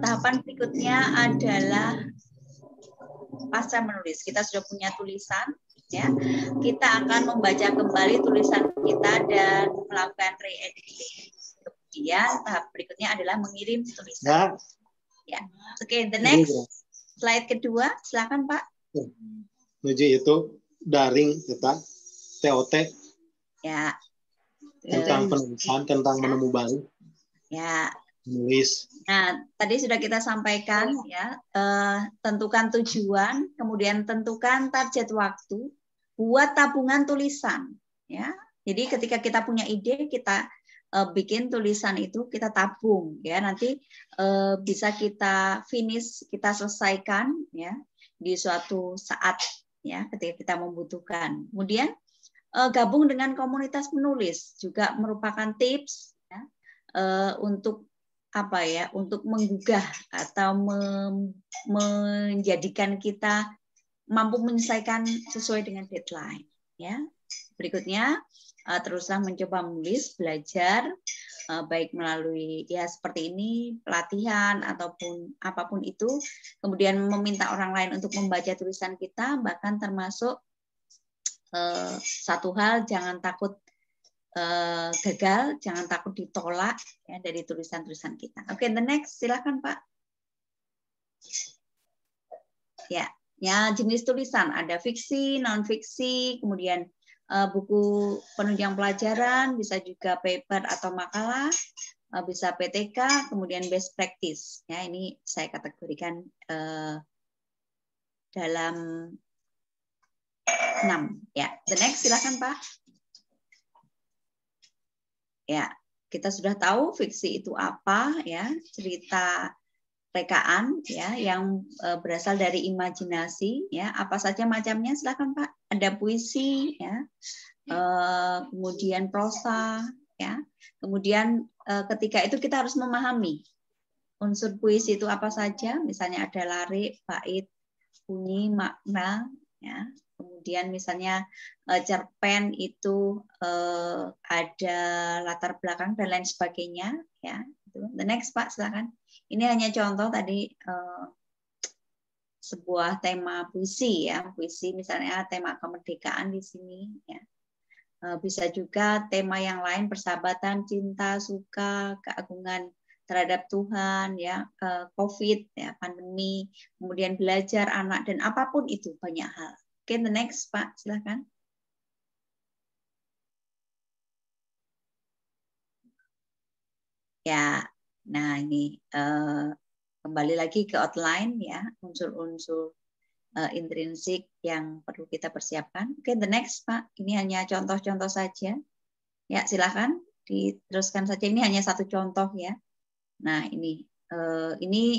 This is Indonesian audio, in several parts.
tahapan berikutnya adalah pasca menulis. Kita sudah punya tulisan, ya. Kita akan membaca kembali tulisan kita dan melakukan re-editing. Kemudian tahap berikutnya adalah mengirim tulisan. Ya. Oke, the next slide kedua, silakan Pak. Menuju itu daring kita TOT. Ya. Tentang penulisan, tentang menemu balik. Ya. Menulis. Nah, tadi sudah kita sampaikan ya, tentukan tujuan, kemudian tentukan target waktu, buat tabungan tulisan ya. Jadi ketika kita punya ide, kita bikin tulisan itu, kita tabung ya, nanti bisa kita finish, kita selesaikan ya di suatu saat ya ketika kita membutuhkan. Kemudian gabung dengan komunitas menulis juga merupakan tips ya, untuk apa ya, untuk menggugah atau menjadikan kita mampu menyelesaikan sesuai dengan deadline ya. Berikutnya teruslah mencoba menulis, belajar baik melalui ya seperti ini, pelatihan ataupun apapun itu, kemudian meminta orang lain untuk membaca tulisan kita, bahkan termasuk satu hal, jangan takut gagal, jangan takut ditolak ya dari tulisan-tulisan kita. Oke, the next, silakan Pak. Ya, jenis tulisan ada fiksi, non fiksi, kemudian buku penunjang pelajaran, bisa juga paper atau makalah, bisa PTK, kemudian best practice. Ya, ini saya kategorikan dalam 6. Ya, the next, silakan Pak. Ya, kita sudah tahu fiksi itu apa ya, cerita rekaan ya yang berasal dari imajinasi ya, apa saja macamnya silakan Pak. Ada puisi ya, kemudian prosa ya. Kemudian ketika itu kita harus memahami unsur puisi itu apa saja, misalnya ada larik, bait, bunyi, makna ya. Kemudian misalnya cerpen itu ada latar belakang dan lain sebagainya ya. The next Pak, silakan. Ini hanya contoh tadi sebuah tema puisi ya, puisi misalnya tema kemerdekaan di sini ya. Bisa juga tema yang lain, persahabatan, cinta, suka, keagungan terhadap Tuhan ya, COVID ya, pandemi, kemudian belajar anak dan apapun itu, banyak hal. Oke, the next Pak, silakan. Ya, nah ini kembali lagi ke outline ya, unsur-unsur intrinsik yang perlu kita persiapkan. Oke, the next Pak, ini hanya contoh-contoh saja. Ya, silakan diteruskan saja. Ini hanya satu contoh ya. Nah, ini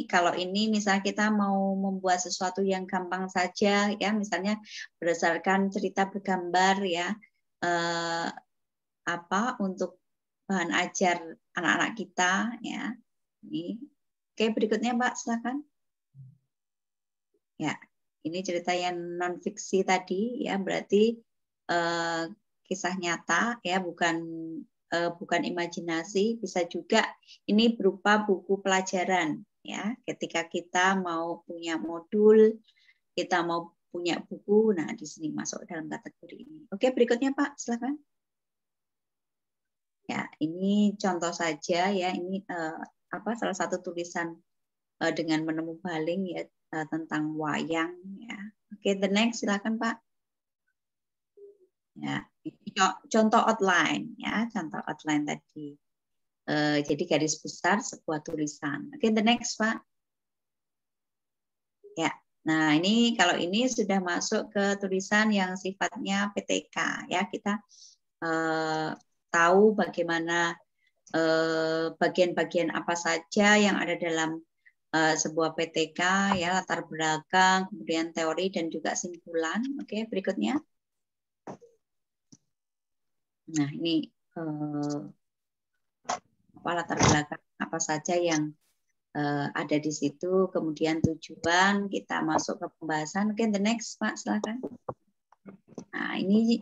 kalau ini misalnya kita mau membuat sesuatu yang gampang saja ya, misalnya berdasarkan cerita bergambar ya, apa untuk bahan ajar anak-anak kita ya. Ini. Oke, berikutnya Pak, silakan. Ya, ini cerita yang non fiksi tadi ya, berarti kisah nyata ya, bukan imajinasi. Bisa juga ini berupa buku pelajaran ya, ketika kita mau punya modul, kita mau punya buku, nah di sini masuk dalam kategori ini. Oke, berikutnya Pak, silakan. Ya, ini contoh saja ya, ini salah satu tulisan dengan menemu baling ya, tentang wayang ya. Oke, the next silakan Pak. Ya, contoh outline ya, contoh outline tadi. Jadi garis besar sebuah tulisan. Oke, the next Pak. Ya, nah ini kalau ini sudah masuk ke tulisan yang sifatnya PTK ya, kita tahu bagaimana bagian-bagian apa saja yang ada dalam sebuah PTK ya, latar belakang, kemudian teori dan juga simpulan. Oke, berikutnya. Nah, ini latar belakang apa saja yang ada di situ, kemudian tujuan, kita masuk ke pembahasan. Oke, the next Pak, silakan. Nah, ini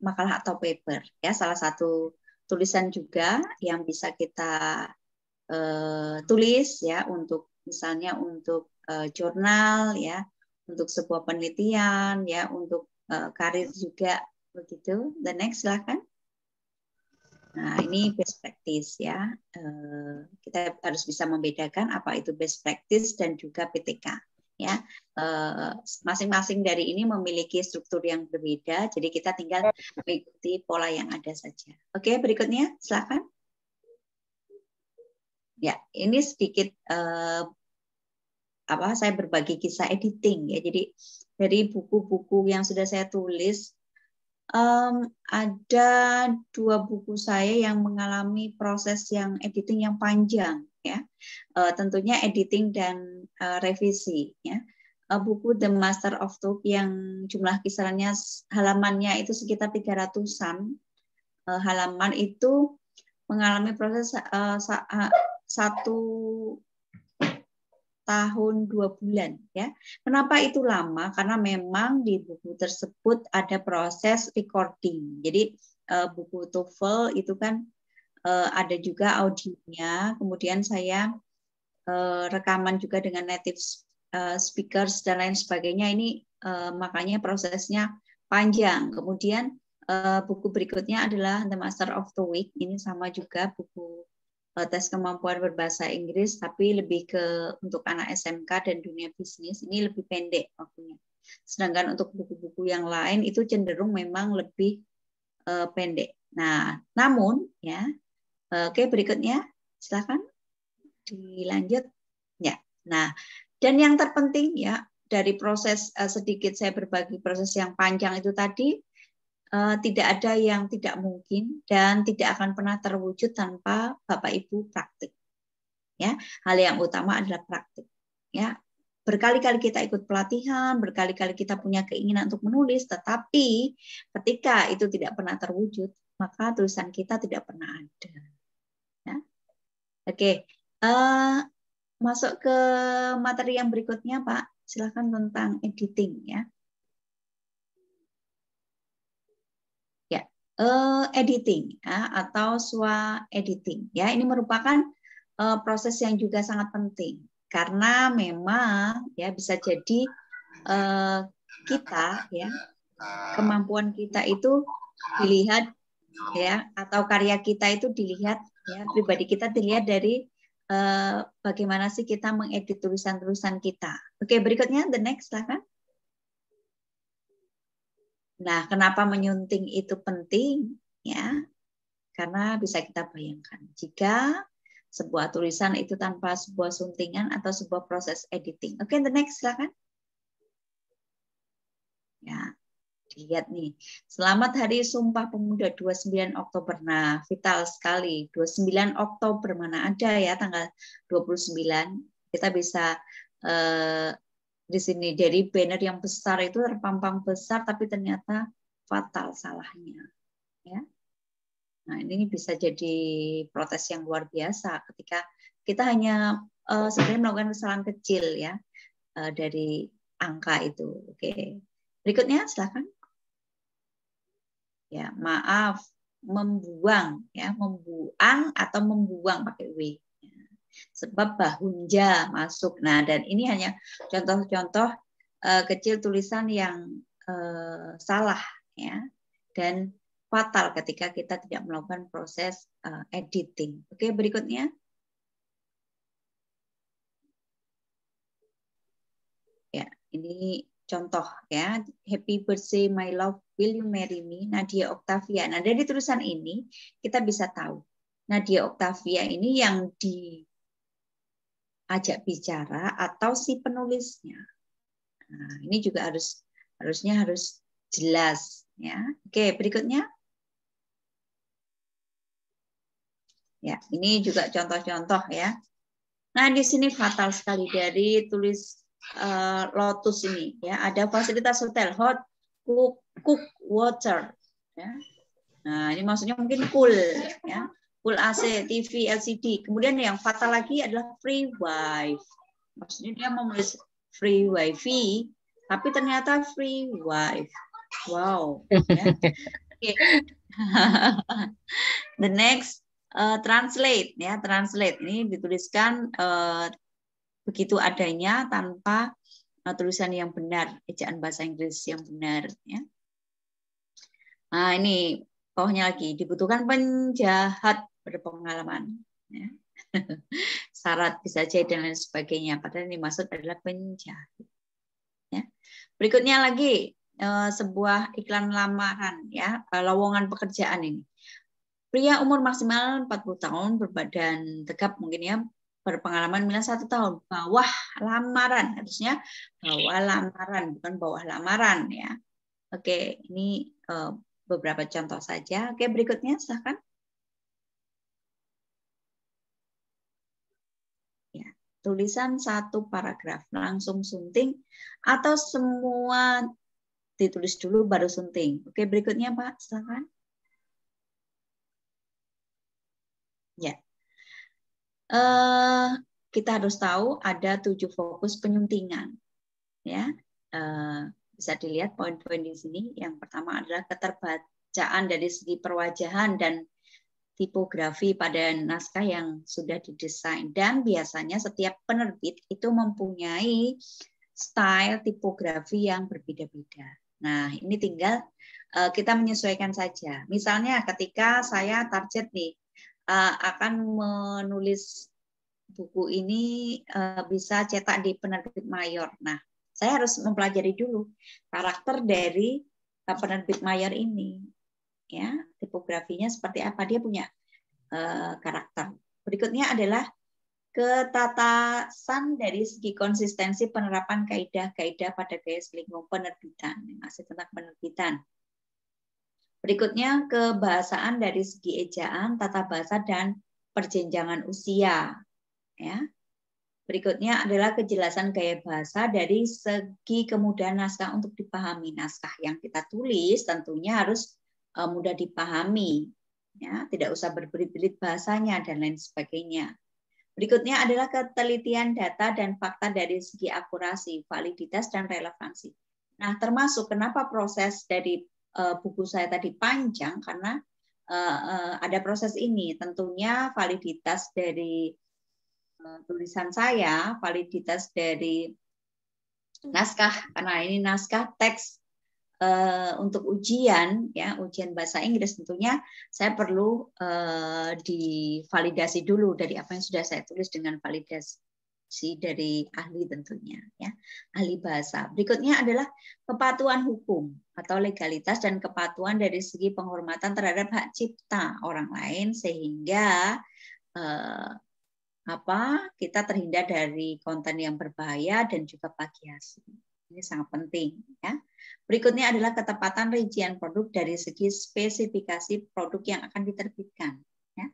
makalah atau paper ya, salah satu tulisan juga yang bisa kita tulis ya, untuk misalnya untuk jurnal ya, untuk sebuah penelitian ya, untuk karir juga begitu. The next silakan. Nah, ini best practice ya. Kita harus bisa membedakan apa itu best practice dan juga PTK ya. Masing-masing dari ini memiliki struktur yang berbeda, jadi kita tinggal mengikuti pola yang ada saja. Oke, berikutnya silakan. Ya, ini sedikit saya berbagi kisah editing ya. Jadi dari buku-buku yang sudah saya tulis, ada 2 buku saya yang mengalami proses yang editing yang panjang ya, tentunya editing dan revisi ya. Buku The Master of Talk yang jumlah kisarannya halamannya itu sekitar 300-an halaman, itu mengalami proses 1 tahun 2 bulan ya. Kenapa itu lama? Karena memang di buku tersebut ada proses recording. Jadi buku TOEFL itu kan ada juga audionya, kemudian saya rekaman juga dengan native speakers dan lain sebagainya. Ini makanya prosesnya panjang. Kemudian buku berikutnya adalah The Master of the Week. Ini sama juga buku tes kemampuan berbahasa Inggris, tapi lebih ke untuk anak SMK dan dunia bisnis. Ini lebih pendek waktunya. Sedangkan untuk buku-buku yang lain itu cenderung memang lebih pendek. Nah, namun ya, oke, berikutnya silakan dilanjut ya. Nah, dan yang terpenting ya dari proses, sedikit saya berbagi proses yang panjang itu tadi, tidak ada yang tidak mungkin dan tidak akan pernah terwujud tanpa Bapak Ibu praktik. Ya, hal yang utama adalah praktik. Ya, berkali-kali kita ikut pelatihan, berkali-kali kita punya keinginan untuk menulis, tetapi ketika itu tidak pernah terwujud, maka tulisan kita tidak pernah ada. Ya. Oke, masuk ke materi yang berikutnya, Pak. Silakan tentang editing ya. Editing ya, atau SWA editing ya, ini merupakan proses yang juga sangat penting karena memang ya bisa jadi kita ya, kemampuan kita itu dilihat ya, atau karya kita itu dilihat ya, pribadi kita dilihat dari bagaimana sih kita mengedit tulisan-tulisan kita. Oke, berikutnya the next silahkan. Nah, kenapa menyunting itu penting? Ya, karena bisa kita bayangkan jika sebuah tulisan itu tanpa sebuah suntingan atau sebuah proses editing. Oke, the next silakan. Ya, dilihat nih. Selamat Hari Sumpah Pemuda 29 Oktober. Nah, vital sekali. 29 Oktober mana ada ya tanggal 29. Kita bisa di sini dari banner yang besar itu terpampang besar, tapi ternyata fatal salahnya. Ya. Nah, ini bisa jadi protes yang luar biasa ketika kita hanya sebenarnya melakukan kesalahan kecil ya dari angka itu. Oke, berikutnya silakan. Ya, maaf, membuang ya, membuang atau membuang pakai W. Sebab bahunja masuk. Nah, dan ini hanya contoh-contoh kecil tulisan yang salah ya, dan fatal ketika kita tidak melakukan proses editing. Oke, berikutnya. Ya, ini contoh ya. Happy birthday my love, will you marry me? Nadia Octavia. Nah, dari tulisan ini kita bisa tahu Nadia Octavia ini yang diajak bicara atau si penulisnya. Nah, ini juga harusnya harus jelas ya. Oke, berikutnya. Ya, ini juga contoh-contoh ya. Nah, di sini fatal sekali dari tulis Lotus ini ya. Ada fasilitas hotel, hot cook water ya. Nah, ini maksudnya mungkin cool ya. Full AC, TV, LCD. Kemudian yang fatal lagi adalah free wifi. Maksudnya dia menulis free wifi, tapi ternyata free wifi. Wow. Ya. Okay. The next, translate ya, translate ini dituliskan begitu adanya tanpa tulisan yang benar, ejaan bahasa Inggris yang benar ya. Nah, ini bawahnya lagi dibutuhkan penjahat berpengalaman ya. Syarat bisa jadi dan lain sebagainya, padahal ini maksud adalah penjahat ya. Berikutnya lagi sebuah iklan lamaran ya, lowongan pekerjaan ini. Pria umur maksimal 40 tahun, berbadan tegap mungkin ya, berpengalaman minimal 1 tahun, bawah lamaran, harusnya bawah lamaran, bukan bawah lamaran ya. Oke, ini beberapa contoh saja. Oke, berikutnya silahkan. Ya, tulisan 1 paragraf, langsung sunting atau semua ditulis dulu baru sunting. Oke, berikutnya Pak, silahkan. Ya, kita harus tahu ada 7 fokus penyuntingan. Ya, bisa dilihat poin-poin di sini. Yang pertama adalah keterbacaan dari segi perwajahan dan tipografi pada naskah yang sudah didesain. Dan biasanya setiap penerbit itu mempunyai style tipografi yang berbeda-beda. Nah, ini tinggal kita menyesuaikan saja. Misalnya ketika saya target nih, akan menulis buku ini bisa cetak di penerbit mayor. Nah, saya harus mempelajari dulu karakter dari penerbit mayor ini. Ya, tipografinya seperti apa, dia punya karakter. Berikutnya adalah ketatasan dari segi konsistensi penerapan kaidah-kaidah pada gaya selingkuh penerbitan. Masih tentang penerbitan. Berikutnya kebahasaan dari segi ejaan, tata bahasa dan perjenjangan usia. Ya. Berikutnya adalah kejelasan gaya bahasa dari segi kemudahan naskah untuk dipahami. Naskah yang kita tulis tentunya harus mudah dipahami, ya, tidak usah berbelit-belit bahasanya dan lain sebagainya. Berikutnya adalah ketelitian data dan fakta dari segi akurasi, validitas dan relevansi. Nah, termasuk kenapa proses dari buku saya tadi panjang karena ada proses ini. Tentunya validitas dari tulisan saya, validitas dari naskah, karena ini naskah teks untuk ujian, ya, ujian bahasa Inggris, tentunya saya perlu divalidasi dulu dari apa yang sudah saya tulis dengan validasi dari ahli tentunya, ya, ahli bahasa. Berikutnya adalah kepatuhan hukum atau legalitas dan kepatuhan dari segi penghormatan terhadap hak cipta orang lain sehingga kita terhindar dari konten yang berbahaya dan juga plagiasi. Ini sangat penting, ya. Berikutnya adalah ketepatan rincian produk dari segi spesifikasi produk yang akan diterbitkan. Ya.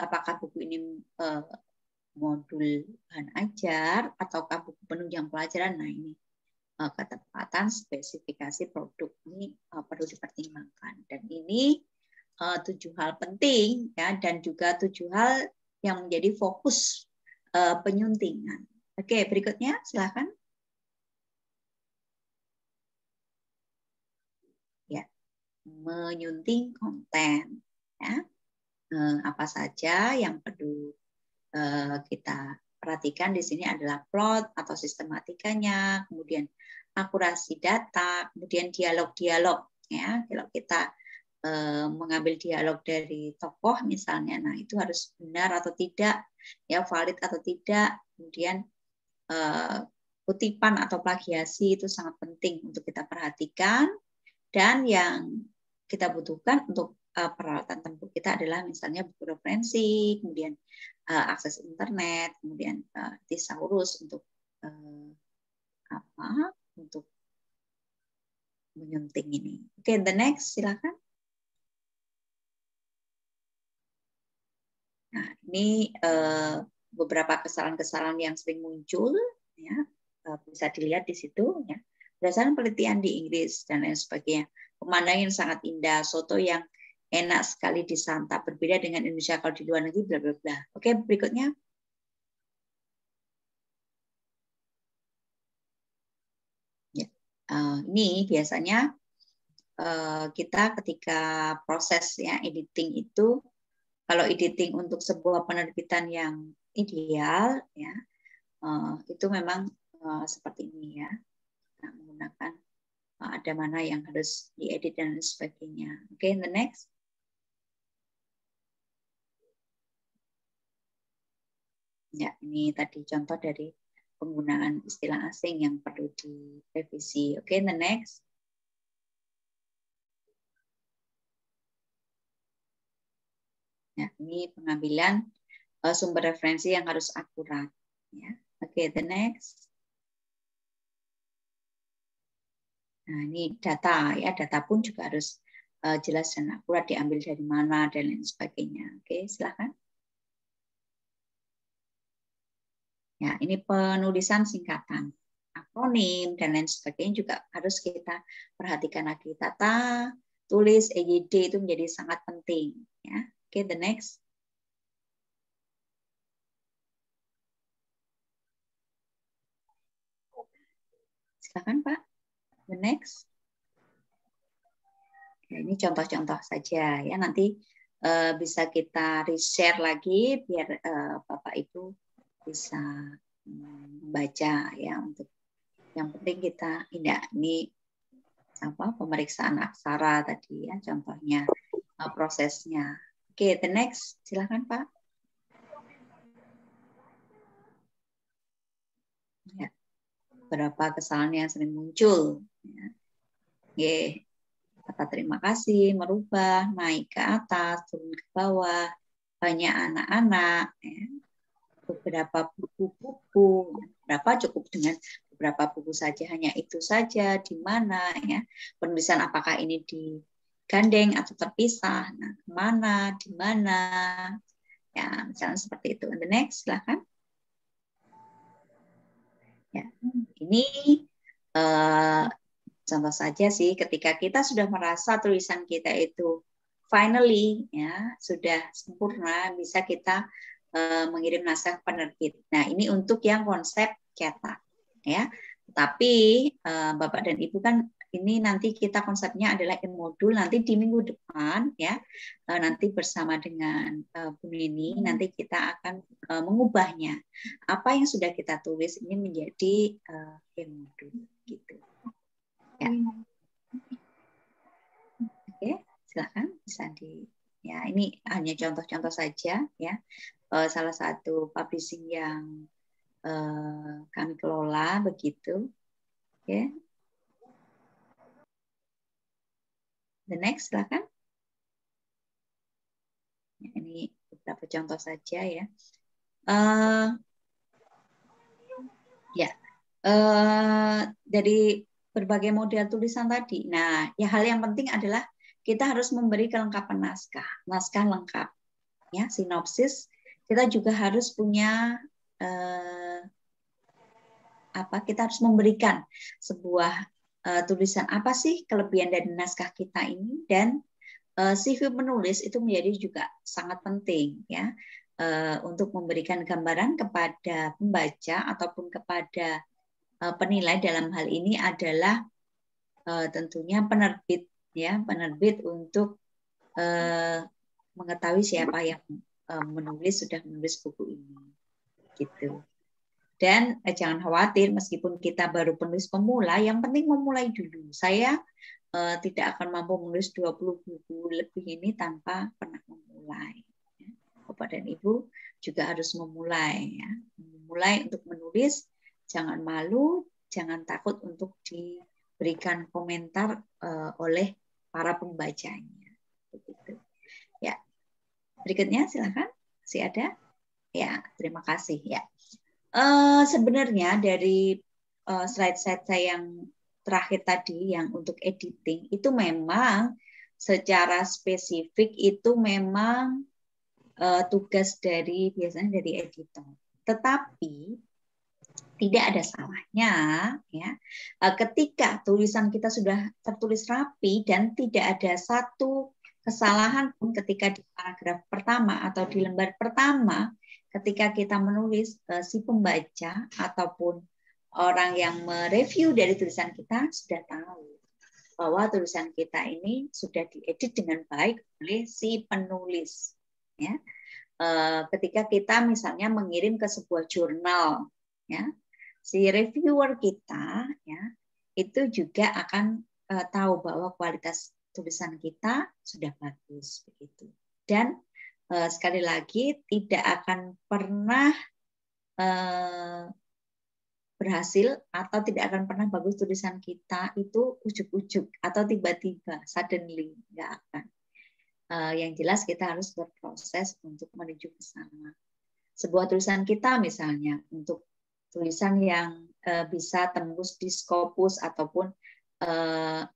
Apakah buku ini modul bahan ajar ataukah buku penunjang pelajaran? Nah, ini ketepatan spesifikasi produk ini perlu dipertimbangkan. Dan ini 7 hal penting, ya, dan juga 7 hal yang menjadi fokus penyuntingan. Oke, berikutnya silakan. Ya, menyunting konten. Ya, apa saja yang perlu kita perhatikan di sini adalah plot atau sistematikanya, kemudian akurasi data, kemudian dialog-dialog. Ya, kalau kita mengambil dialog dari tokoh misalnya, nah itu harus benar atau tidak, ya, valid atau tidak. Kemudian kutipan atau plagiasi itu sangat penting untuk kita perhatikan. Dan yang kita butuhkan untuk peralatan tempur kita adalah misalnya buku referensi, kemudian akses internet, kemudian thesaurus untuk untuk menyunting ini. Oke, the next, silakan. Nah, ini beberapa kesalahan-kesalahan yang sering muncul, ya, bisa dilihat di situ, ya. Berdasarkan penelitian di Inggris dan lain sebagainya. Pemandangan yang sangat indah, soto yang enak sekali disantap, berbeda dengan Indonesia kalau di luar negeri, bla bla bla. Oke, berikutnya. Ya. Ini biasanya kita ketika proses, ya, editing itu Kalau editing untuk sebuah penerbitan yang ideal, ya itu memang seperti ini ya. Nah, menggunakan ada mana yang harus diedit dan sebagainya. Oke, the next. Ya, ini tadi contoh dari penggunaan istilah asing yang perlu direvisi. Oke, the next. Ya, ini pengambilan sumber referensi yang harus akurat. Ya. Oke, the next. Nah, ini data ya, data pun juga harus jelas dan akurat diambil dari mana dan lain sebagainya. Oke, silakan. Ya, ini penulisan singkatan, akronim dan lain sebagainya juga harus kita perhatikan lagi. Tata tulis EYD itu menjadi sangat penting. Ya, oke, the next. Silakan Pak. The next. Nah, ini contoh-contoh saja ya, nanti bisa kita reshare lagi biar Bapak Ibu bisa membaca ya. Untuk yang penting kita ini apa, pemeriksaan aksara tadi ya, contohnya prosesnya. Oke, the next, silakan Pak. Ya, berapa kesalahan yang sering muncul ya. Oke. Kata terima kasih, merubah, naik ke atas, turun ke bawah, banyak anak-anak, ya. Beberapa buku-buku, berapa cukup dengan beberapa buku saja, hanya itu saja, di mana, ya, penulisan apakah ini digandeng atau terpisah, nah, kemana, di mana, ya, misalnya seperti itu. And the next, silahkan. Ya, ini contoh saja sih, ketika kita sudah merasa tulisan kita itu finally ya sudah sempurna, bisa kita mengirim naskah penerbit. Nah, ini untuk yang konsep cetak ya. Tapi Bapak dan Ibu kan ini nanti kita konsepnya adalah e-modul, nanti di minggu depan ya, nanti bersama dengan Bu Nini nanti kita akan mengubahnya. Apa yang sudah kita tulis ini menjadi e-modul gitu. Ya. Oke, silakan bisa ya, ini hanya contoh-contoh saja ya. Salah satu publishing yang kami kelola begitu. Oke. The next, silakan. Ya, ini beberapa contoh saja ya. Ya, dari berbagai model tulisan tadi. Nah, ya hal yang penting adalah kita harus memberi kelengkapan naskah lengkap, ya, sinopsis. Kita juga harus punya kita harus memberikan sebuah tulisan apa sih kelebihan dari naskah kita ini, dan CV penulis itu menjadi juga sangat penting ya, untuk memberikan gambaran kepada pembaca ataupun kepada penilai. Dalam hal ini adalah tentunya penerbit ya, penerbit untuk mengetahui siapa yang sudah menulis buku ini gitu. Dan jangan khawatir meskipun kita baru penulis pemula, yang penting memulai dulu. Saya tidak akan mampu menulis 20 buku lebih ini tanpa pernah memulai. Bapak dan Ibu juga harus memulai ya. Memulai untuk menulis, jangan malu, jangan takut untuk diberikan komentar oleh para pembacanya. Begitu. Ya. Berikutnya silakan. Masih ada? Ya, terima kasih ya. Sebenarnya dari slide-slide saya yang terakhir tadi yang untuk editing itu memang secara spesifik itu memang tugas biasanya dari editor. Tetapi tidak ada salahnya ya ketika tulisan kita sudah tertulis rapi dan tidak ada satu kesalahan pun ketika di paragraf pertama atau di lembar pertama, ketika kita menulis, si pembaca ataupun orang yang mereview dari tulisan kita sudah tahu bahwa tulisan kita ini sudah diedit dengan baik oleh si penulis. ya. Ketika kita misalnya mengirim ke sebuah jurnal, ya, si reviewer kita, ya, itu juga akan tahu bahwa kualitas tulisan kita sudah bagus begitu. Dan sekali lagi tidak akan pernah berhasil atau tidak akan pernah bagus tulisan kita itu ujuk-ujuk atau tiba-tiba suddenly, nggak akan. Yang jelas kita harus berproses untuk menuju ke sana. Sebuah tulisan kita misalnya untuk tulisan yang bisa tembus di Scopus ataupun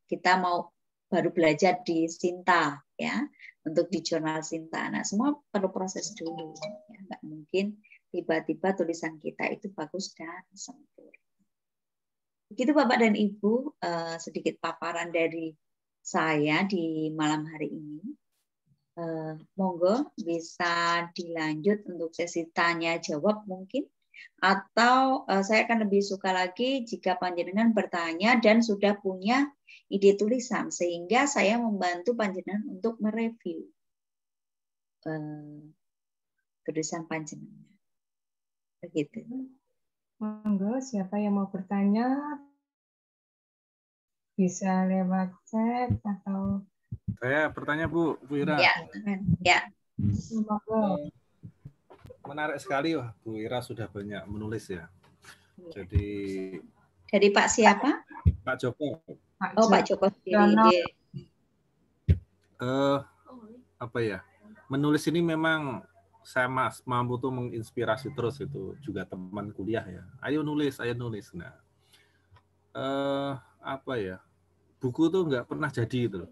kita mau baru belajar di Sinta, ya, untuk di jurnal Sinta. Nah, semua perlu proses dulu. Ya, nggak mungkin tiba-tiba tulisan kita itu bagus dan sempurna. Begitu Bapak dan Ibu, sedikit paparan dari saya di malam hari ini. Monggo bisa dilanjut untuk sesi tanya jawab mungkin, atau saya akan lebih suka lagi jika panjenengan bertanya dan sudah punya ide tulisan sehingga saya membantu panjenengan untuk mereview tulisan panjenengan. Begitu. Monggo, siapa yang mau bertanya bisa lewat chat atau saya bertanya Bu Ira. Ya, ya. monggo. Menarik sekali, wah Bu Ira sudah banyak menulis ya. Jadi dari Pak siapa? Pak Joko. Pak Joko sendiri. Apa ya? Menulis ini memang saya mampu tuh menginspirasi terus, itu juga teman kuliah ya. Ayo nulis, ayo nulis. Nah, apa ya? Buku tuh nggak pernah jadi itu.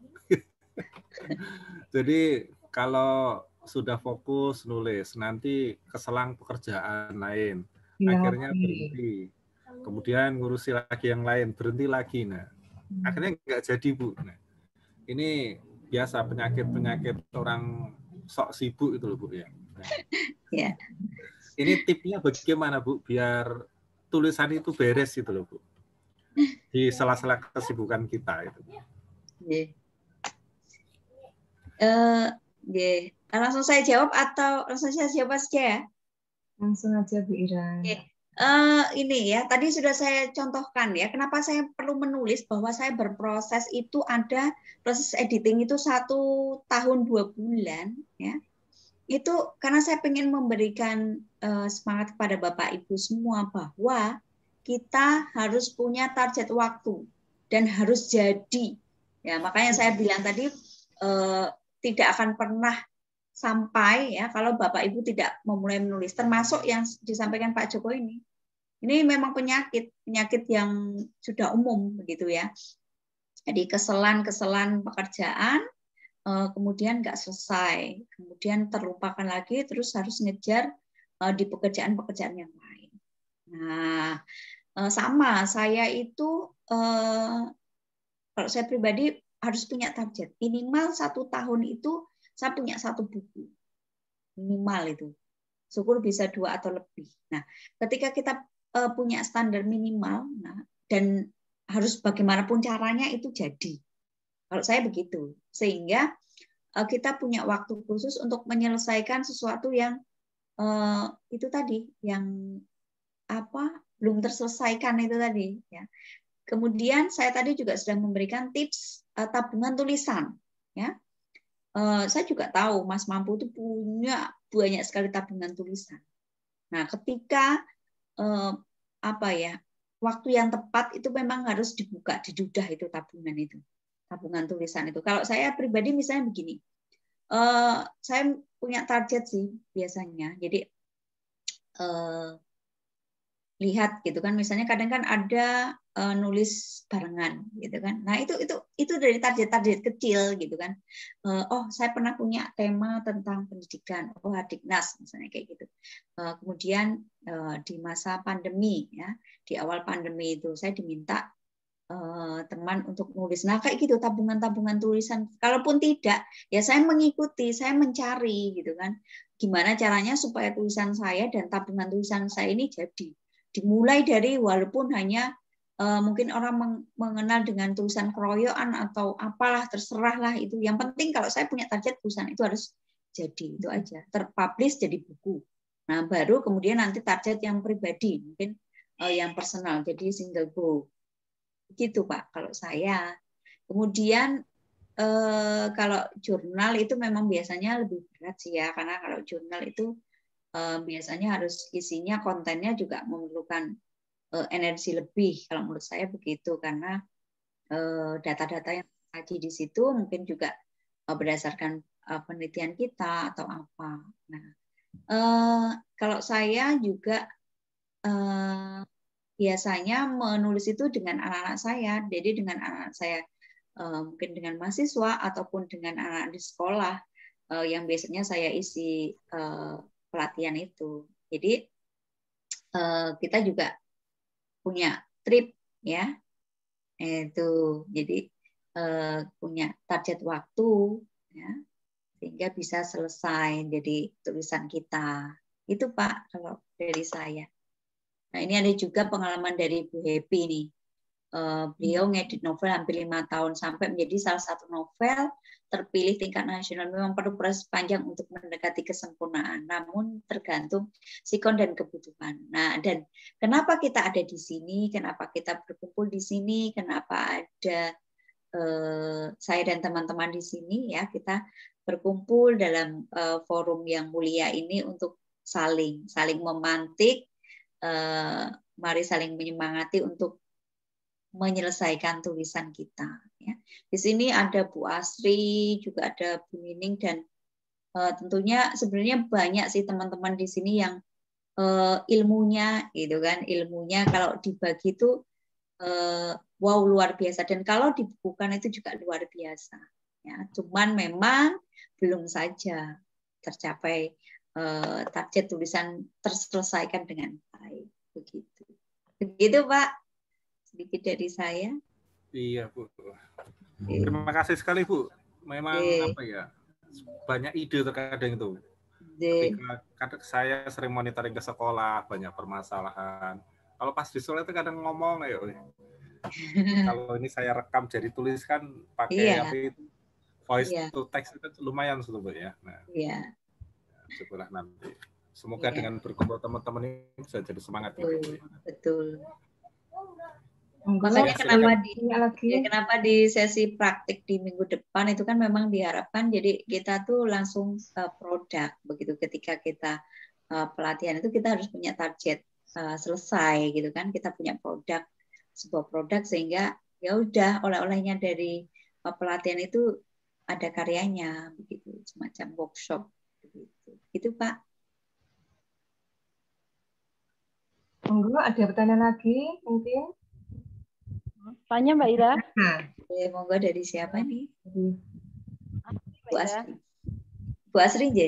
Jadi kalau sudah fokus nulis, nanti keselang pekerjaan lain, akhirnya berhenti. Kemudian ngurusi lagi yang lain, berhenti lagi. Nah, akhirnya nggak jadi Bu. Nah, ini biasa penyakit orang sok sibuk itu loh Bu ya. Nah, ya. Ini tipnya bagaimana Bu biar tulisan itu beres gitu loh Bu, di sela-sela kesibukan kita itu. Langsung saya jawab atau langsung saya jawab saja ya? Langsung aja Bu Ira. Ini ya, tadi sudah saya contohkan ya, kenapa saya perlu menulis bahwa saya berproses itu ada proses editing itu 1 tahun 2 bulan ya. Itu karena saya ingin memberikan semangat kepada Bapak Ibu semua bahwa kita harus punya target waktu dan harus jadi. Ya, makanya saya bilang tadi tidak akan pernah sampai ya kalau Bapak Ibu tidak memulai menulis, termasuk yang disampaikan Pak Joko ini. Ini memang penyakit yang sudah umum begitu ya. Jadi keselan pekerjaan, kemudian nggak selesai, kemudian terlupakan lagi, terus harus ngejar di pekerjaan-pekerjaan yang lain. Nah, sama saya itu kalau saya pribadi harus punya target minimal 1 tahun itu saya punya 1 buku minimal itu, syukur bisa 2 atau lebih. Nah, ketika kita punya standar minimal, nah, dan harus bagaimanapun caranya itu jadi. Kalau saya begitu, sehingga kita punya waktu khusus untuk menyelesaikan sesuatu yang itu tadi, yang belum terselesaikan itu tadi. Ya. Kemudian saya tadi juga sudah memberikan tips tabungan tulisan. Ya, saya juga tahu Mas Mampu itu punya banyak sekali tabungan tulisan. Nah, ketika waktu yang tepat itu memang harus dibuka, didudah itu tabungan tulisan itu. Kalau saya pribadi misalnya begini, saya punya target sih biasanya. Jadi lihat gitu kan, misalnya kadang kan ada nulis barengan gitu kan. Nah, itu dari target kecil gitu kan. Oh, saya pernah punya tema tentang pendidikan. Oh, Adiknas misalnya kayak gitu. Kemudian di masa pandemi ya, di awal pandemi itu saya diminta teman untuk nulis. Nah, kayak gitu tabungan tulisan. Kalaupun tidak, ya saya mengikuti, saya mencari gitu kan. Gimana caranya supaya tulisan saya dan tabungan tulisan saya ini jadi. Dimulai dari walaupun hanya mungkin orang mengenal dengan tulisan keroyokan atau apalah, terserahlah itu. Yang penting kalau saya punya target tulisan itu harus jadi itu aja, terpublish jadi buku. Nah, baru kemudian nanti target yang pribadi, mungkin yang personal, jadi single book. Gitu Pak, kalau saya. Kemudian kalau jurnal itu memang biasanya lebih berat sih ya, karena kalau jurnal itu biasanya harus isinya, kontennya juga memerlukan energi lebih, kalau menurut saya begitu, karena data-data yang tadi di situ mungkin juga berdasarkan penelitian kita atau apa. Nah, kalau saya juga biasanya menulis itu dengan anak-anak saya, jadi dengan anak saya mungkin dengan mahasiswa ataupun dengan anak di sekolah yang biasanya saya isi pelatihan itu. Jadi kita juga punya trip ya, itu jadi punya target waktu ya, sehingga bisa selesai jadi tulisan kita. Itu Pak kalau dari saya. Nah ini ada juga pengalaman dari Bu Happy nih. Beliau ngedit novel hampir 5 tahun sampai menjadi salah satu novel terpilih tingkat nasional. Memang perlu proses panjang untuk mendekati kesempurnaan, namun tergantung sikon dan kebutuhan. Nah, dan kenapa kita ada di sini? Kenapa kita berkumpul di sini? Kenapa ada saya dan teman-teman di sini ya, kita berkumpul dalam forum yang mulia ini untuk saling memantik, mari saling menyemangati untuk menyelesaikan tulisan kita. Ya. Di sini ada Bu Asri, juga ada Bu Nining, dan tentunya sebenarnya banyak sih teman-teman di sini yang ilmunya, gitu kan, ilmunya kalau dibagi itu wow luar biasa, dan kalau dibukukan itu juga luar biasa. Ya. Cuman memang belum saja tercapai target tulisan terselesaikan dengan baik, begitu. Begitu Pak. Sedikit dari saya. Iya Bu. Terima kasih sekali Bu. Memang apa ya, banyak ide terkadang itu. Ketika kadang saya sering monitoring ke sekolah, banyak permasalahan. Kalau pas di sekolah itu kadang ngomong ya, kalau ini saya rekam jadi tuliskan pakai apa itu, voice to text itu lumayan sebetulnya. Nah, cobalah nanti. Semoga dengan berkumpul teman-teman ini bisa jadi semangat. Betul. Makanya kenapa di sesi praktik di minggu depan itu kan memang diharapkan jadi kita tuh langsung produk begitu, ketika kita pelatihan itu kita harus punya target selesai gitu kan, kita punya produk, sebuah produk, sehingga ya udah oleh-olehnya dari pelatihan itu ada karyanya begitu, semacam workshop begitu. Itu Pak. Monggo, ada pertanyaan lagi mungkin? Tanya Mbak Ira. Monggo, dari siapa nih? Bu Asri. Ya. Bu Asri, J.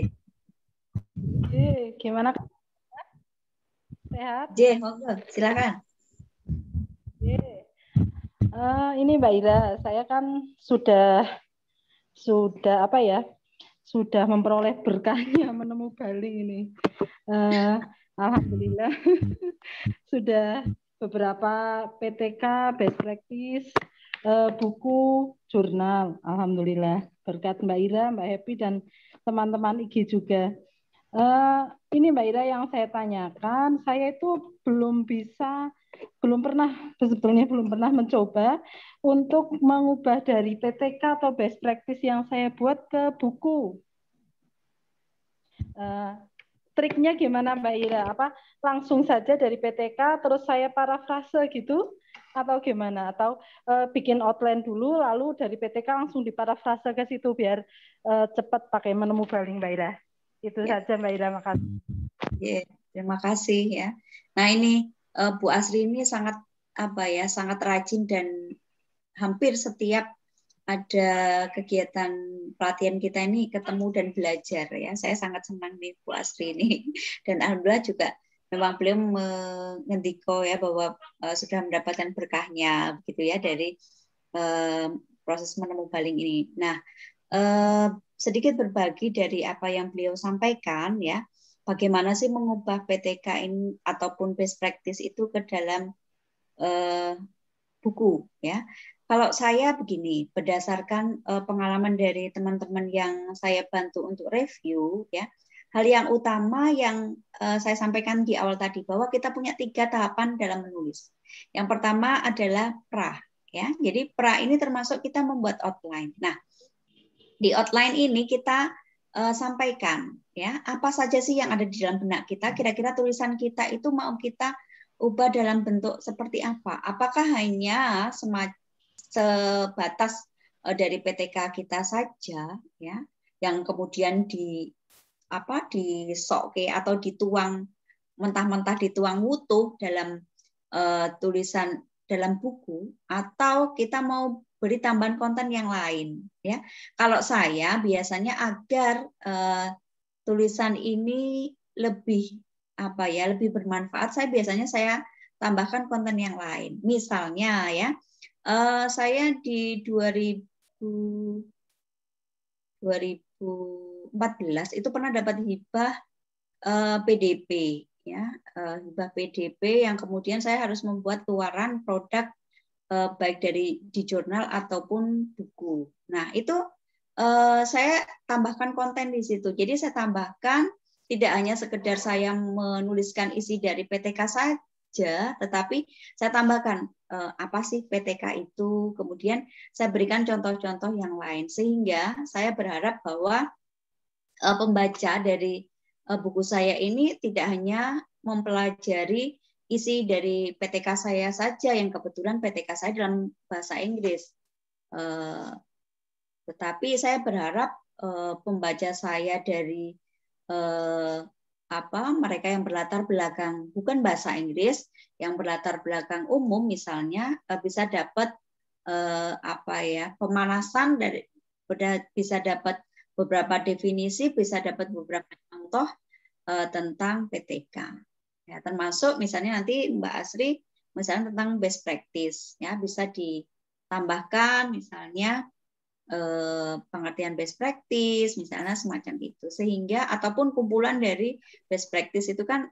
Gimana? Sehat? J, monggo, silakan. Ini Mbak Ira, saya kan sudah apa ya? Sudah memperoleh berkahnya menemu Bali ini. Alhamdulillah sudah beberapa PTK, best practice, buku, jurnal. Alhamdulillah berkat Mbak Ira, Mbak Happy, dan teman-teman IG juga. Ini Mbak Ira yang saya tanyakan, saya itu belum pernah mencoba untuk mengubah dari PTK atau best practice yang saya buat ke buku. Triknya gimana Mbak Ira? Apa langsung saja dari PTK terus saya parafrase gitu atau gimana? Atau bikin outline dulu lalu dari PTK langsung diparafrase ke situ biar cepat pakai menemu Bali Mbak Ira. Itu saja Mbak Ira, makasih. Terima kasih ya. Nah ini Bu Asri ini sangat sangat rajin dan hampir setiap ada kegiatan pelatihan kita ini ketemu dan belajar ya. Saya sangat senang nih Bu Asri ini, dan alhamdulillah juga memang beliau mengendiko ya bahwa sudah mendapatkan berkahnya begitu ya dari proses menemu baling ini. Nah, sedikit berbagi dari apa yang beliau sampaikan ya. Bagaimana sih mengubah PTK ini ataupun best practice itu ke dalam buku ya. Kalau saya begini, berdasarkan pengalaman dari teman-teman yang saya bantu untuk review ya, hal yang utama yang saya sampaikan di awal tadi bahwa kita punya 3 tahapan dalam menulis. Yang pertama adalah pra ya. Jadi pra ini termasuk kita membuat outline. Nah, di outline ini kita sampaikan ya, apa saja sih yang ada di dalam benak kita, kira-kira tulisan kita itu mau kita ubah dalam bentuk seperti apa? Apakah hanya sebatas dari PTK kita saja ya, yang kemudian disokke atau dituang mentah-mentah, dituang utuh dalam tulisan dalam buku, atau kita mau beri tambahan konten yang lain ya. Kalau saya biasanya agar tulisan ini lebih lebih bermanfaat, saya biasanya tambahkan konten yang lain. Misalnya ya, saya di 2014 itu pernah dapat hibah PDP ya, hibah PDP yang kemudian saya harus membuat keluaran produk baik di jurnal ataupun buku. Nah, itu saya tambahkan konten di situ. Jadi saya tambahkan tidak hanya sekedar saya menuliskan isi dari PTK saja, tetapi saya tambahkan apa sih PTK itu, kemudian saya berikan contoh-contoh yang lain, sehingga saya berharap bahwa pembaca dari buku saya ini tidak hanya mempelajari isi dari PTK saya saja, yang kebetulan PTK saya dalam bahasa Inggris. Tetapi saya berharap pembaca saya dari mereka yang berlatar belakang bukan bahasa Inggris, yang berlatar belakang umum misalnya, bisa dapat pemanasan dari, bisa dapat beberapa definisi, bisa dapat beberapa contoh tentang PTK. Ya, termasuk misalnya nanti Mbak Asri misalnya tentang best practice ya, bisa ditambahkan misalnya pengertian best practice misalnya semacam itu, sehingga ataupun kumpulan dari best practice itu kan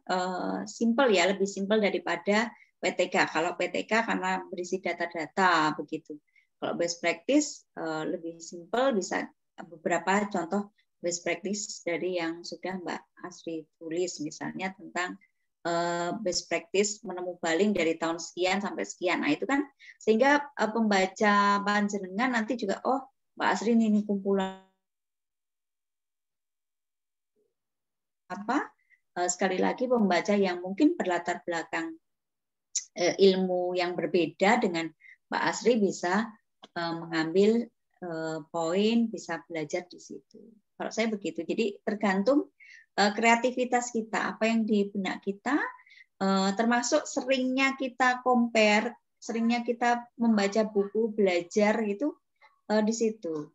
simple ya, lebih simple daripada PTK. Kalau PTK karena berisi data-data begitu. Kalau best practice lebih simple, bisa beberapa contoh best practice dari yang sudah Mbak Asri tulis, misalnya tentang best practice menemu baling dari tahun sekian sampai sekian. Nah, itu kan sehingga pembaca panjenengan nanti juga, oh Mbak Asri ini kumpulan sekali lagi pembaca yang mungkin berlatar belakang ilmu yang berbeda dengan Mbak Asri bisa mengambil poin, bisa belajar di situ. Kalau saya begitu. Jadi tergantung kreativitas kita, apa yang di benak kita, termasuk seringnya kita compare, seringnya kita membaca buku, belajar gitu di situ.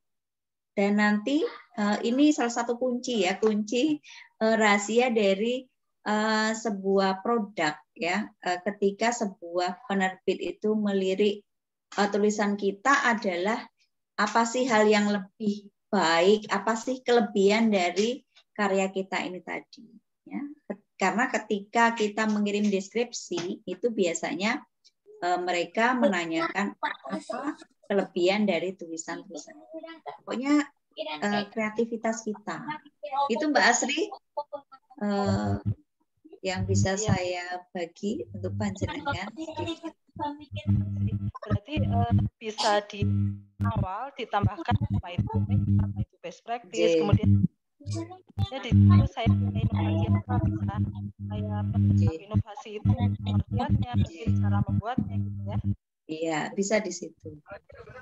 Dan nanti ini salah satu kunci ya, kunci rahasia dari sebuah produk ya, ketika sebuah penerbit itu melirik tulisan kita adalah apa sih hal yang lebih baik, apa sih kelebihan dari karya kita ini tadi ya. Karena ketika kita mengirim deskripsi itu biasanya mereka menanyakan apa kelebihan dari tulisan-tulisan. Pokoknya kreativitas kita. Itu Mbak Asri yang bisa saya bagi untuk panjenengan. Berarti bisa di awal ditambahkan apa itu best practice, kemudian jadi itu saya inovasi apa bisa saya inovasi itu pengertiannya, cara membuatnya gitu ya. Iya, bisa di situ.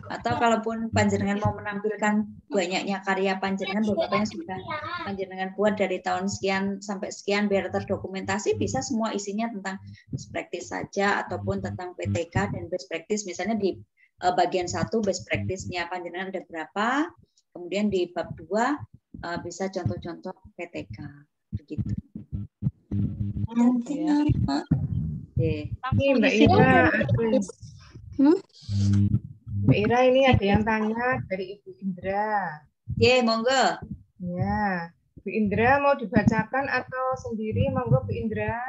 Atau kalaupun panjenengan mau menampilkan banyaknya karya panjenengan, beberapa yang sudah panjenengan buat dari tahun sekian sampai sekian biar terdokumentasi, bisa semua isinya tentang best practice saja ataupun tentang PTK dan best practice. Misalnya di bagian 1 best practice-nya panjenengan ada berapa, kemudian di bab 2 bisa contoh-contoh PTK begitu. Ya. Ini Mbak Ira, Mbak Ira ini ada yang tanya dari Ibu Indra. Monggo. Ya, Bu Indra mau dibacakan atau sendiri? Monggo Bu Indra.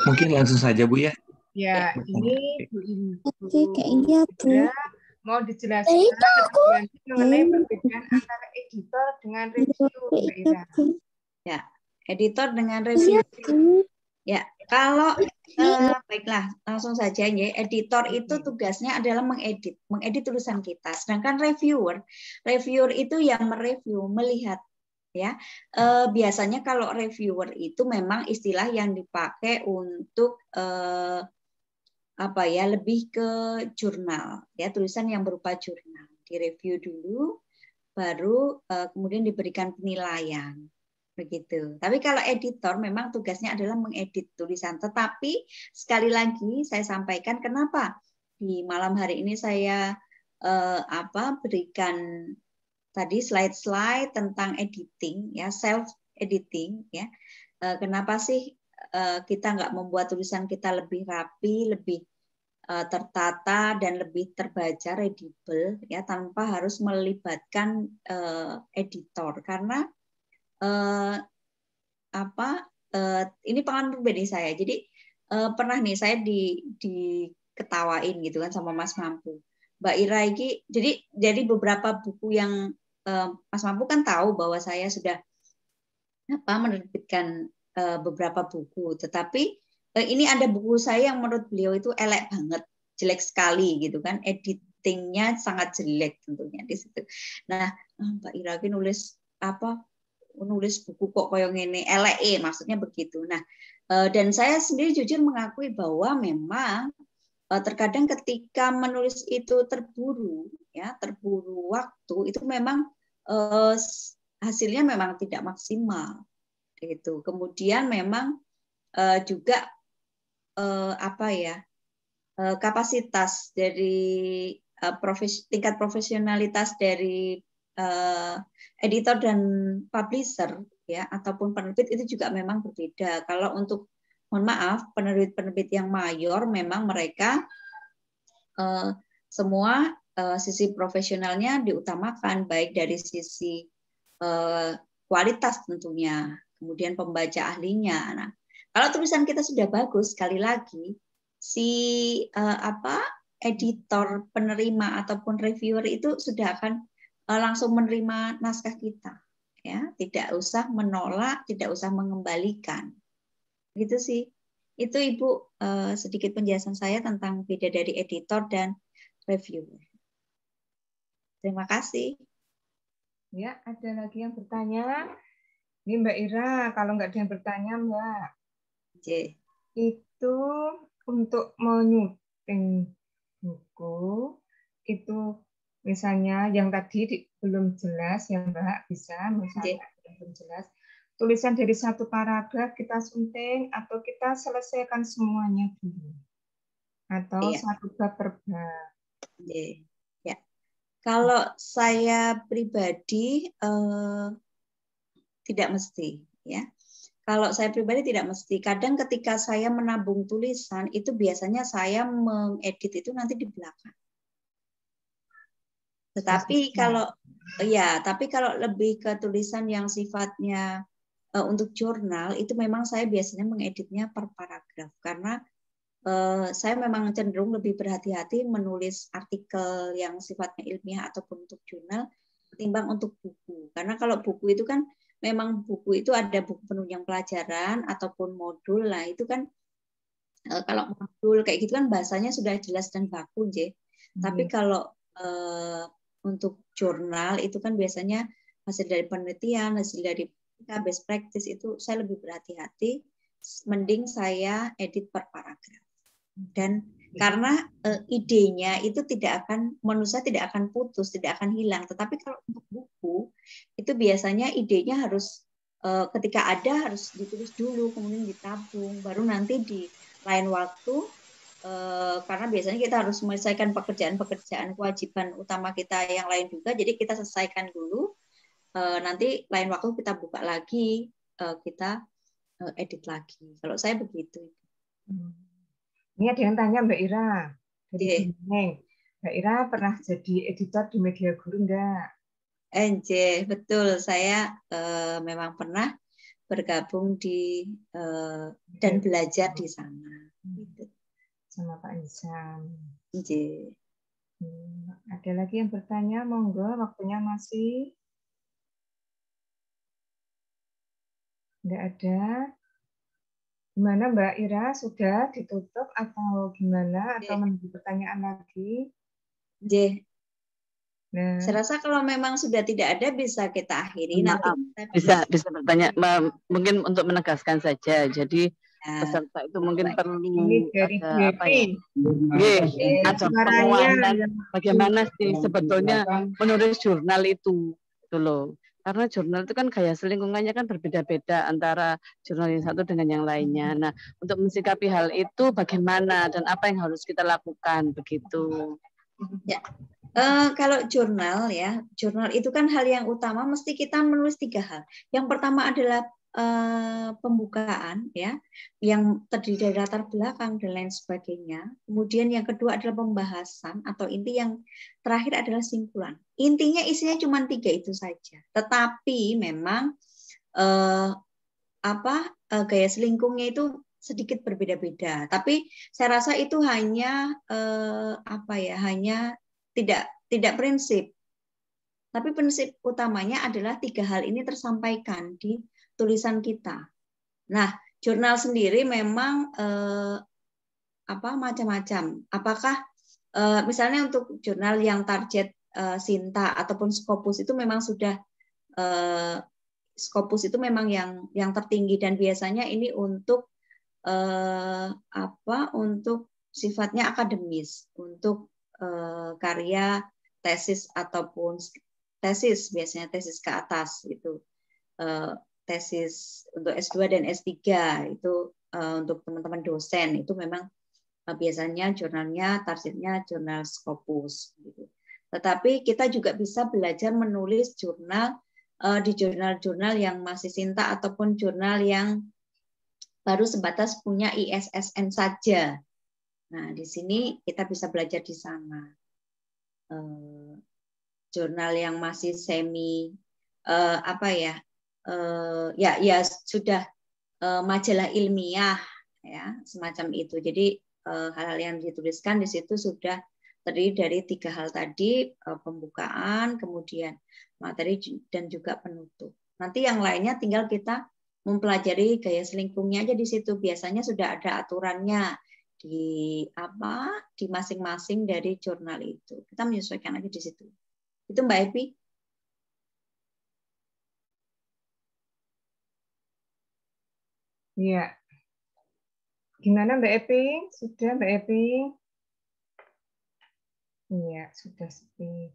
Mungkin langsung saja Bu ya. Ya, ini Bu Iya, Bu. Ira mau dijelaskan lebih lanjut mengenai perbedaan antara editor dengan review, Mbak Ira. Ya, editor dengan review. Ya, kalau baiklah, langsung saja ya. Editor itu tugasnya adalah mengedit tulisan kita. Sedangkan reviewer itu yang mereview, melihat. Ya, biasanya kalau reviewer itu memang istilah yang dipakai untuk apa ya, lebih ke jurnal, ya, tulisan yang berupa jurnal. Direview dulu, baru kemudian diberikan penilaian. Begitu. Tapi kalau editor memang tugasnya adalah mengedit tulisan. Tetapi sekali lagi saya sampaikan kenapa di malam hari ini saya berikan tadi slide-slide tentang editing, ya, self editing, ya. Kenapa sih kita nggak membuat tulisan kita lebih rapi, lebih tertata dan lebih terbaca, readable, ya, tanpa harus melibatkan editor? Karena ini pengalaman pribadi saya. Jadi pernah nih saya diketawain gitu kan sama Mas Mampu. Mbak Ira ini, jadi beberapa buku yang Mas Mampu kan tahu bahwa saya sudah menerbitkan beberapa buku. Tetapi ini ada buku saya yang menurut beliau itu elek banget, jelek sekali gitu kan. Editingnya sangat jelek tentunya di situ. Nah, Mbak Ira ini nulis buku kok koyo ngene, elek, maksudnya begitu. Nah, dan saya sendiri jujur mengakui bahwa memang terkadang ketika menulis itu terburu waktu, itu memang hasilnya memang tidak maksimal gitu. Kemudian memang juga kapasitas dari tingkat profesionalitas dari editor dan publisher, ya, ataupun penerbit itu juga memang berbeda. Kalau untuk, mohon maaf, penerbit yang mayor memang mereka semua sisi profesionalnya diutamakan, baik dari sisi kualitas tentunya, kemudian pembaca ahlinya. Nah, kalau tulisan kita sudah bagus, sekali lagi si editor, penerima ataupun reviewer itu sudah akan langsung menerima naskah kita, ya, tidak usah menolak, tidak usah mengembalikan, gitu sih. Itu Ibu sedikit penjelasan saya tentang beda dari editor dan reviewer. Terima kasih. Ya, ada lagi yang bertanya? Ini Mbak Ira, kalau nggak ada yang bertanya, Mbak. J. Itu untuk menyuting buku, itu misalnya yang tadi belum jelas ya Mbak, bisa misalnya belum jelas, tulisan dari satu paragraf kita sunting atau kita selesaikan semuanya dulu, atau satu bab per bab. Ya, kalau saya pribadi tidak mesti, ya. Kalau saya pribadi tidak mesti. Kadang ketika saya menabung tulisan itu biasanya saya mengedit itu nanti di belakang. Tetapi kalau lebih ke tulisan yang sifatnya untuk jurnal, itu memang saya biasanya mengeditnya per paragraf, karena saya memang cenderung lebih berhati-hati menulis artikel yang sifatnya ilmiah ataupun untuk jurnal ketimbang untuk buku. Karena kalau buku itu kan memang buku itu ada buku penunjang pelajaran ataupun modul. Nah, itu kan kalau modul kayak gitu kan bahasanya sudah jelas dan baku, J. Tapi kalau untuk jurnal itu kan biasanya hasil dari penelitian, hasil dari best practice, itu saya lebih berhati-hati, mending saya edit per paragraf. Dan karena idenya itu menurut saya tidak akan putus, tidak akan hilang. Tetapi kalau untuk buku itu biasanya idenya harus ketika ada harus ditulis dulu, kemudian ditabung, baru nanti di lain waktu, karena biasanya kita harus menyelesaikan pekerjaan kewajiban utama kita yang lain juga, jadi kita selesaikan dulu, nanti lain waktu kita buka lagi, kita edit lagi. Kalau saya begitu. Ini ada yang tanya Mbak Ira dari Gunung. Mbak Ira pernah jadi editor di Media Guru enggak? Betul, saya memang pernah bergabung dan belajar di sana. Gitu. sama Pak Isam. Nggih. Ada lagi yang bertanya, monggo, waktunya masih. Tidak ada. Gimana Mbak Ira, sudah ditutup atau gimana? Atau menunggu pertanyaan lagi? Nggih. Nah, Saya rasa kalau memang sudah tidak ada bisa kita akhiri. Maaf, Nanti bisa bertanya, mungkin untuk menegaskan saja. Jadi peserta itu mungkin perlu ini dari ada apa ya? Ada suaranya penguatan bagaimana sih sebetulnya menulis jurnal itu loh. Karena jurnal itu kan gaya selingkungannya kan berbeda-beda antara jurnal yang satu dengan yang lainnya. Nah, untuk mensikapi hal itu bagaimana dan apa yang harus kita lakukan begitu? Ya, kalau jurnal ya, jurnal itu kan hal yang utama mesti kita menulis 3 hal. Yang pertama adalah pembukaan ya, yang terdiri dari latar belakang dan lain sebagainya. Kemudian yang kedua adalah pembahasan atau inti, yang terakhir adalah simpulan. Intinya isinya cuma 3 itu saja. Tetapi memang gaya selingkungnya itu sedikit berbeda-beda. Tapi saya rasa itu hanya hanya tidak prinsip. Tapi prinsip utamanya adalah 3 hal ini tersampaikan di tulisan kita. Nah, jurnal sendiri memang macam-macam. Apakah misalnya untuk jurnal yang target Sinta ataupun Scopus itu memang sudah Scopus itu memang yang tertinggi, dan biasanya ini untuk untuk sifatnya akademis, untuk karya tesis ataupun tesis, biasanya tesis ke atas itu. Tesis untuk S2 dan S3 itu untuk teman-teman dosen itu memang biasanya jurnalnya targetnya jurnal Scopus gitu. Tetapi kita juga bisa belajar menulis jurnal di jurnal-jurnal yang masih Sinta ataupun jurnal yang baru sebatas punya ISSN saja. Nah, di sini kita bisa belajar di sana. Jurnal yang masih semi sudah majalah ilmiah ya, semacam itu. Jadi hal-hal yang dituliskan di situ sudah terdiri dari 3 hal tadi, pembukaan, kemudian materi dan juga penutup. Nanti yang lainnya tinggal kita mempelajari gaya selingkungnya aja di situ. Biasanya sudah ada aturannya di masing-masing dari jurnal itu. Kita menyesuaikan aja di situ. Itu Mbak Epi. Iya. Gimana Mbak Epi? Sudah Mbak Epi? Iya, sudah sepi.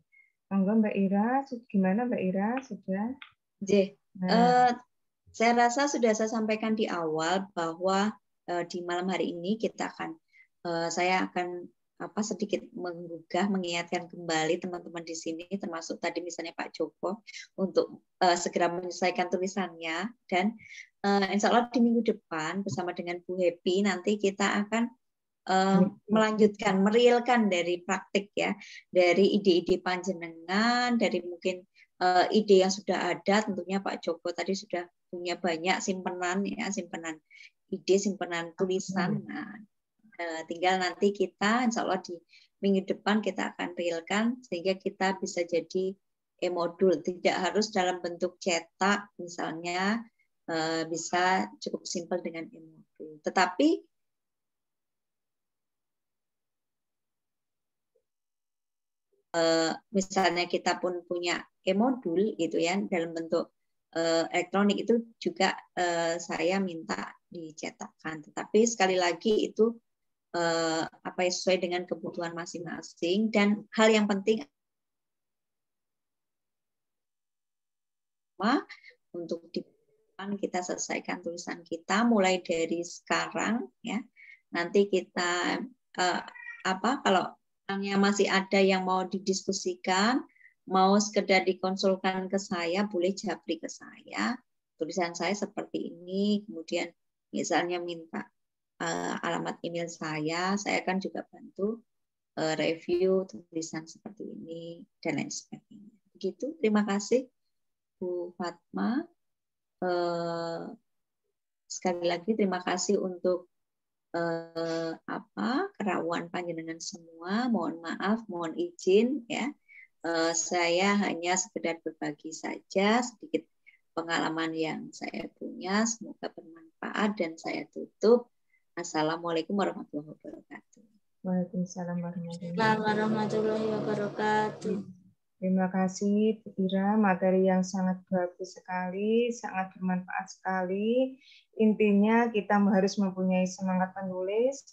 Monggo Mbak Ira, gimana Mbak Ira? Sudah? Saya rasa sudah saya sampaikan di awal bahwa di malam hari ini saya akan sedikit mengingatkan kembali teman-teman di sini, termasuk tadi misalnya Pak Joko, untuk segera menyelesaikan tulisannya, dan insya Allah di minggu depan bersama dengan Bu Happy nanti kita akan melanjutkan, merealkan dari praktik ya, dari ide-ide panjenengan, dari mungkin ide yang sudah ada. Tentunya Pak Joko tadi sudah punya banyak simpenan ide, simpenan tulisan. Nah, tinggal nanti kita insya Allah di minggu depan kita akan realkan sehingga kita bisa jadi e-modul, tidak harus dalam bentuk cetak misalnya, bisa cukup simpel dengan e-modul. Tetapi misalnya kita pun punya e-modul gitu ya dalam bentuk elektronik, itu juga saya minta dicetakkan. Tetapi sekali lagi itu sesuai dengan kebutuhan masing-masing, dan hal yang penting untuk di depan kita selesaikan tulisan kita mulai dari sekarang ya. Nanti kita kalau masih ada yang mau didiskusikan, mau sekedar dikonsulkan ke saya, boleh japri ke saya. Tulisan saya seperti ini, kemudian misalnya minta alamat email saya akan juga bantu review tulisan seperti ini dan lain sebagainya. Begitu. Terima kasih Bu Fatma. Sekali lagi terima kasih untuk kerabat panjenengan semua. Mohon maaf, mohon izin ya. Saya hanya sekedar berbagi saja sedikit pengalaman yang saya punya. Semoga bermanfaat dan saya tutup. Assalamualaikum warahmatullahi wabarakatuh. Waalaikumsalam warahmatullahi wabarakatuh. Terima kasih Bu Ira, materi yang sangat bagus sekali, sangat bermanfaat sekali. Intinya kita harus mempunyai semangat menulis,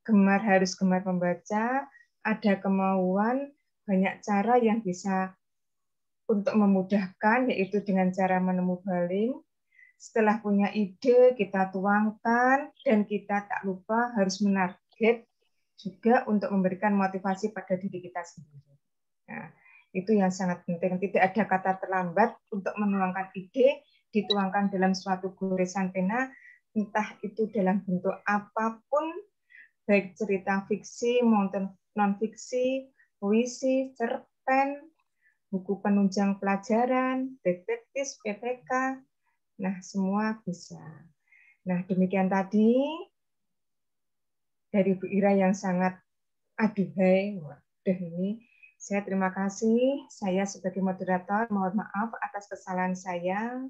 harus gemar membaca, ada kemauan, banyak cara yang bisa untuk memudahkan, yaitu dengan cara menemu baling. Setelah punya ide, kita tuangkan, dan kita tak lupa harus menarget juga untuk memberikan motivasi pada diri kita sendiri. Nah, itu yang sangat penting. Tidak ada kata terlambat untuk menuangkan ide, dituangkan dalam suatu goresan pena, entah itu dalam bentuk apapun, baik cerita fiksi maupun non-fiksi, puisi, cerpen, buku penunjang pelajaran, detektif, PPK, nah semua bisa. Nah demikian tadi dari Bu Ira yang sangat aduhai, waduh ini. Saya terima kasih. Saya sebagai moderator mohon maaf atas kesalahan saya.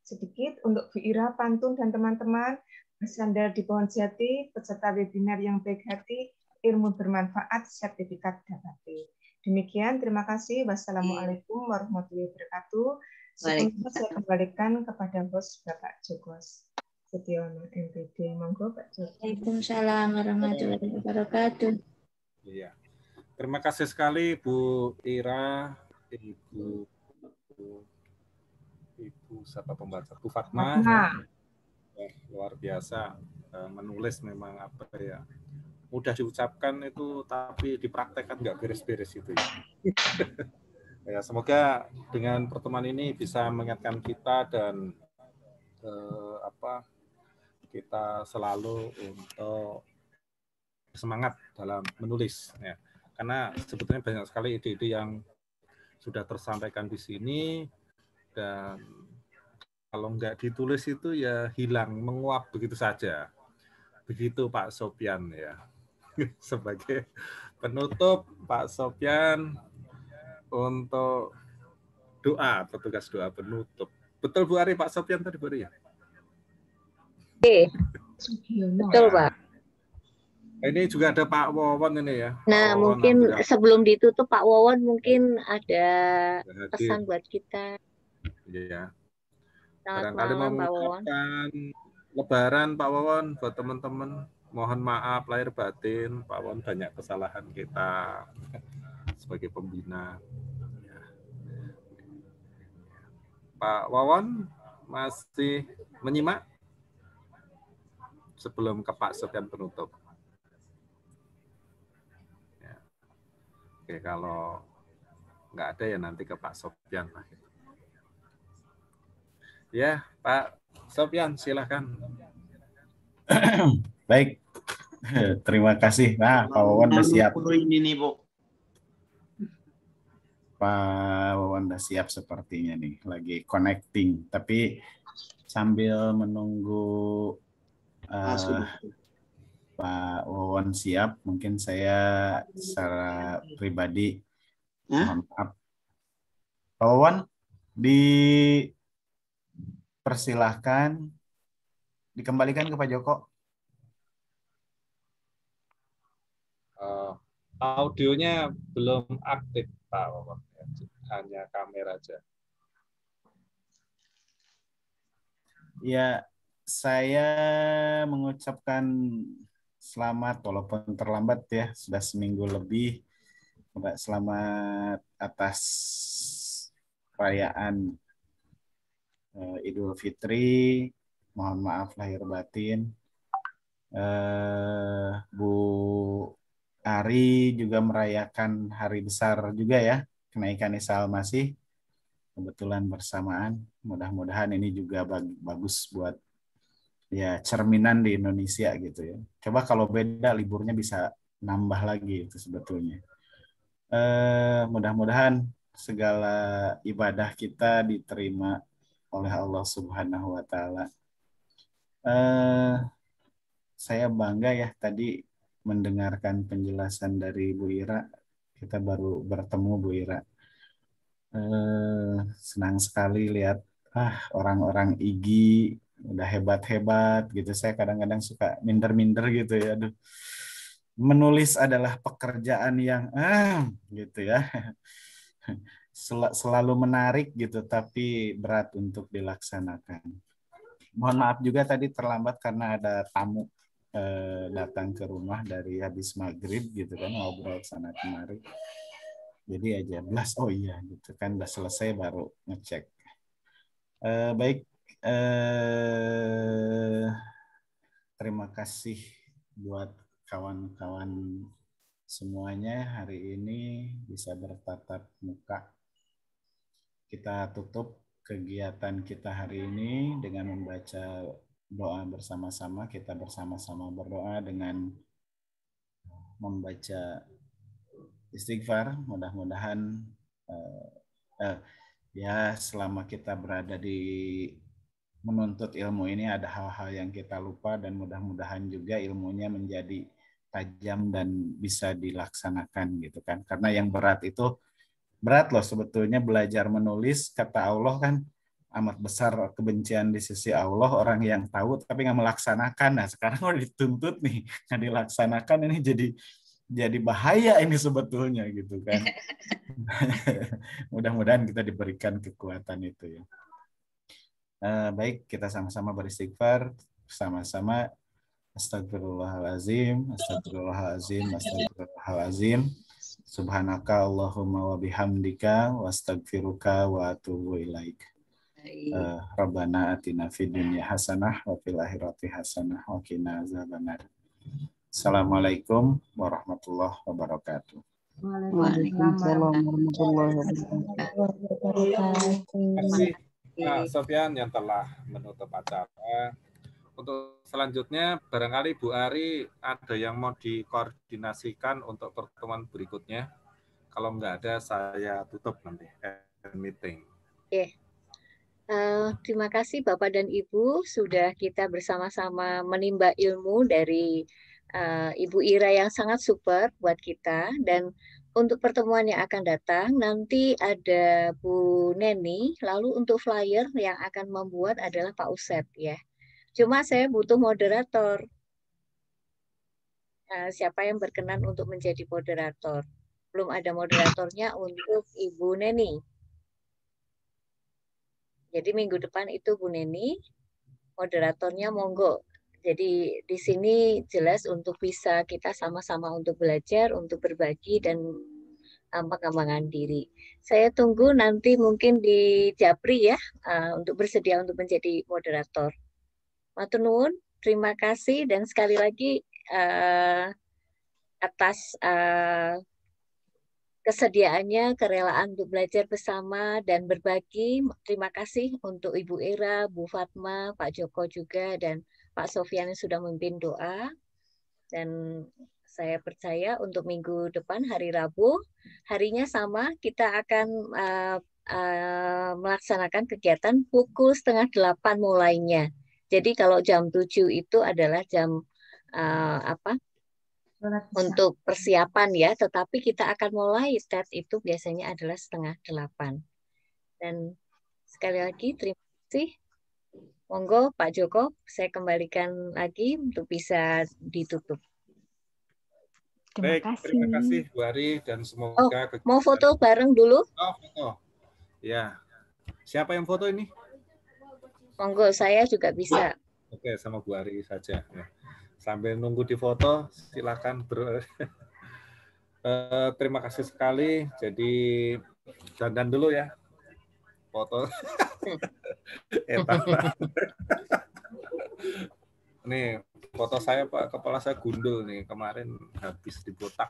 Sedikit untuk Bu Ira, pantun dan teman-teman, bersandar di pohon jati, peserta webinar yang baik hati, ilmu bermanfaat, sertifikat dapati. Demikian, terima kasih. Wassalamualaikum warahmatullahi wabarakatuh. Sebelumnya saya kembalikan kepada host Bapak Jogos Setiono MPD. Monggo Pak Jogos. Waalaikumsalam warahmatullahi wabarakatuh. Iya. Terima kasih sekali Bu Ira, Ibu siapa pembaca, Bu Fatma. Ya, luar biasa menulis memang apa ya, mudah diucapkan itu tapi dipraktekkan nggak beres-beres itu ya. Ya, semoga dengan pertemuan ini bisa mengingatkan kita dan kita selalu untuk semangat dalam menulis ya. Karena sebetulnya banyak sekali ide-ide yang sudah tersampaikan di sini dan kalau nggak ditulis itu ya hilang, menguap begitu saja. Begitu Pak Sopyan ya. Sebagai penutup Pak Sopyan untuk doa, petugas doa penutup. Betul Bu Ari, Pak Sopyan tadi Bu Ari ya? Betul Pak. Ini juga ada Pak Wawon ini ya. Nah, Wawon mungkin sebelum ditutup Pak Wawon mungkin ada pesan buat kita. Iya. Selamat Barangkali malam mau Pak Wawon. Lebaran Pak Wawon buat teman-teman. Mohon maaf lahir batin, Pak Wawon banyak kesalahan kita sebagai pembina. Ya. Pak Wawon masih menyimak sebelum ke Pak Sopyan penutup. Oke, kalau nggak ada ya nanti ke Pak Sopyan lah. Ya, Pak Sopyan, silakan. Baik, terima kasih. Nah, Pak Wawan udah siap. Ini nih, Bu. Pak Wawan udah siap sepertinya nih, lagi connecting. Tapi sambil menunggu Pak Wawan siap, mungkin saya secara pribadi mohon maaf. Pak Wawan, dipersilahkan dikembalikan ke Pak Joko. Audionya belum aktif Pak Wawan, hanya kamera aja. Ya, saya mengucapkan selamat walaupun terlambat ya, sudah seminggu lebih. Selamat atas perayaan Idul Fitri. Mohon maaf lahir batin. Bu Ari juga merayakan hari besar juga ya, kenaikan Isa Al-Masih. Kebetulan bersamaan. Mudah-mudahan ini juga bagus buat ya cerminan di Indonesia gitu ya. Coba kalau beda liburnya bisa nambah lagi itu sebetulnya. Mudah-mudahan segala ibadah kita diterima oleh Allah Subhanahu wa taala. Saya bangga ya tadi mendengarkan penjelasan dari Bu Ira. Kita baru bertemu Bu Ira. Senang sekali lihat orang-orang IGI udah hebat-hebat gitu. Saya kadang-kadang suka minder-minder gitu ya. Aduh. Menulis adalah pekerjaan yang gitu ya. Selalu menarik gitu, tapi berat untuk dilaksanakan. Mohon maaf juga tadi terlambat karena ada tamu datang ke rumah dari habis maghrib gitu kan, ngobrol sana kemari. Jadi aja belas, oh iya gitu kan, udah selesai baru ngecek. Baik, terima kasih buat kawan-kawan semuanya hari ini bisa bertatap muka. Kita tutup kegiatan kita hari ini dengan membaca doa bersama-sama. Kita bersama-sama berdoa dengan membaca istighfar. Mudah-mudahan ya selama kita berada di menuntut ilmu ini ada hal-hal yang kita lupa, dan mudah-mudahan juga ilmunya menjadi tajam dan bisa dilaksanakan gitu kan. Karena yang berat itu berat loh sebetulnya, belajar menulis, kata Allah kan amat besar kebencian di sisi Allah orang yang tahu tapi nggak melaksanakan. Nah sekarang udah dituntut nih nggak dilaksanakan, ini jadi bahaya ini sebetulnya gitu kan. Mudah-mudahan kita diberikan kekuatan itu ya. Baik, kita sama-sama beristighfar, sama-sama astagfirullahalazim, astagfirullahalazim, astagfirullahalazim. Subhanaka Allahumma wa bihamdika wa astagfiruka wa atubu ilaik. Rabbana atina fid dunya hasanah wa fil akhirati hasanah wa qina azabannar. Assalamualaikum warahmatullahi wabarakatuh. Waalaikumsalam warahmatullahi wabarakatuh. Terima kasih Pak Sofyan yang telah menutup acara. Untuk selanjutnya, barangkali Bu Ari ada yang mau dikoordinasikan untuk pertemuan berikutnya. Kalau nggak ada, saya tutup nanti meeting. Oke. Terima kasih Bapak dan Ibu sudah kita bersama-sama menimba ilmu dari Ibu Ira yang sangat super buat kita. Dan untuk pertemuan yang akan datang nanti ada Bu Neni, lalu untuk flyer yang akan membuat adalah Pak Usep ya. Cuma saya butuh moderator. Siapa yang berkenan untuk menjadi moderator? Belum ada moderatornya untuk Ibu Neni. Jadi minggu depan itu Bu Neni, moderatornya monggo. Jadi di sini jelas untuk bisa kita sama-sama untuk belajar, untuk berbagi dan pengembangan diri. Saya tunggu nanti mungkin di Japri ya, untuk bersedia untuk menjadi moderator. Matur nuwun, terima kasih dan sekali lagi atas kesediaannya, kerelaan untuk belajar bersama dan berbagi. Terima kasih untuk Ibu Ira, Bu Fatma, Pak Joko juga, dan Pak Sofyan yang sudah memimpin doa. Dan saya percaya untuk minggu depan, hari Rabu, harinya sama, kita akan melaksanakan kegiatan pukul 7:30 mulainya. Jadi kalau jam 7 itu adalah jam untuk persiapan ya, tetapi kita akan mulai start itu biasanya adalah 7:30. Dan sekali lagi terima kasih. Monggo Pak Joko, saya kembalikan lagi untuk bisa ditutup. Baik, terima kasih Bu Ari dan semoga mau foto bareng dulu? Oh, foto. Ya. Siapa yang foto ini? Monggo, saya juga bisa. Oke, sama Bu Ari saja. Ya. Sambil nunggu di foto, silakan terima kasih sekali. Jadi dandan dulu ya. Foto. Nih, foto saya Pak, kepala saya gundul nih, kemarin habis dibotak.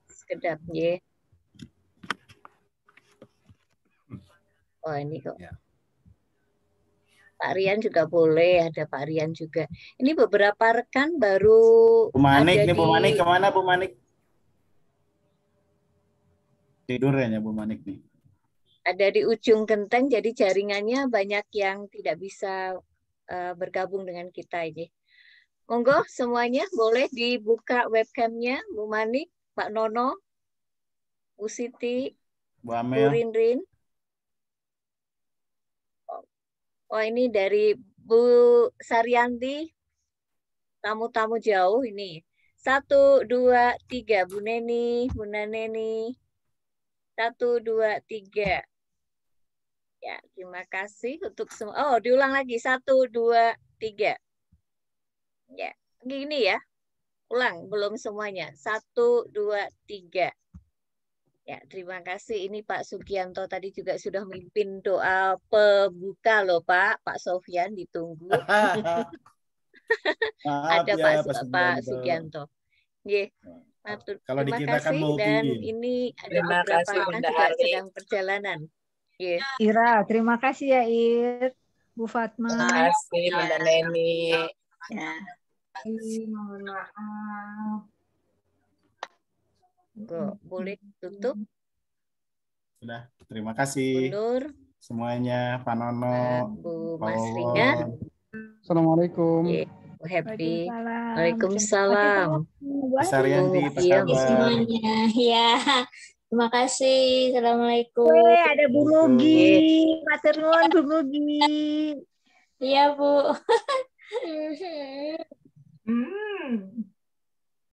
Sekedap ya. Oh ini kok. Ya. Pak Rian juga boleh, ada Pak Rian juga. Ini beberapa rekan baru. Bu Manik nih, Bu Manik kemana Bu Manik? Tidur ya Bu Manik nih. Ada di ujung genteng, jadi jaringannya banyak yang tidak bisa bergabung dengan kita ini. Monggo semuanya boleh dibuka webcamnya, Bu Manik, Pak Nono, Bu Siti, Bu Bu Amel. Rinrin. Oh ini dari Bu Saryanti, tamu-tamu jauh ini. 1, 2, 3, Bu Neni, Bu Naneni. 1, 2, 3. Ya, terima kasih untuk semua. Oh, diulang lagi. 1, 2, 3. Ya, gini ya. Ulang, belum semuanya. 1, 2, 3. Ya, terima kasih. Ini Pak Sugianto tadi juga sudah memimpin doa pembuka loh Pak. Pak Sofyan ditunggu. Maaf Ada ya, Pak Sugianto. Yeah. Kalau di Terima kita kan kasih. mau Dan bikin. ini ada Terima beberapa kasih, yang Bunda juga Ari. sedang perjalanan. Yeah. Ira, terima kasih ya Ir, Bu Fatma. Terima kasih, Bunda Neni. Ya. Mohon maaf. Boleh tutup? Sudah, terima kasih. Bu Nur. Semuanya, Pak Nono, Bu Pak Mas Wawon. Ringan. Assalamualaikum. Yeah. Bu Happy. Waalaikumsalam. Waalaikumsalam. Bu Saryanti, apa kabar? Semuanya. Ya. Terima kasih. Assalamualaikum. Ada Bu Mugi. Matur nuwun Bu Mugi. Iya, Bu.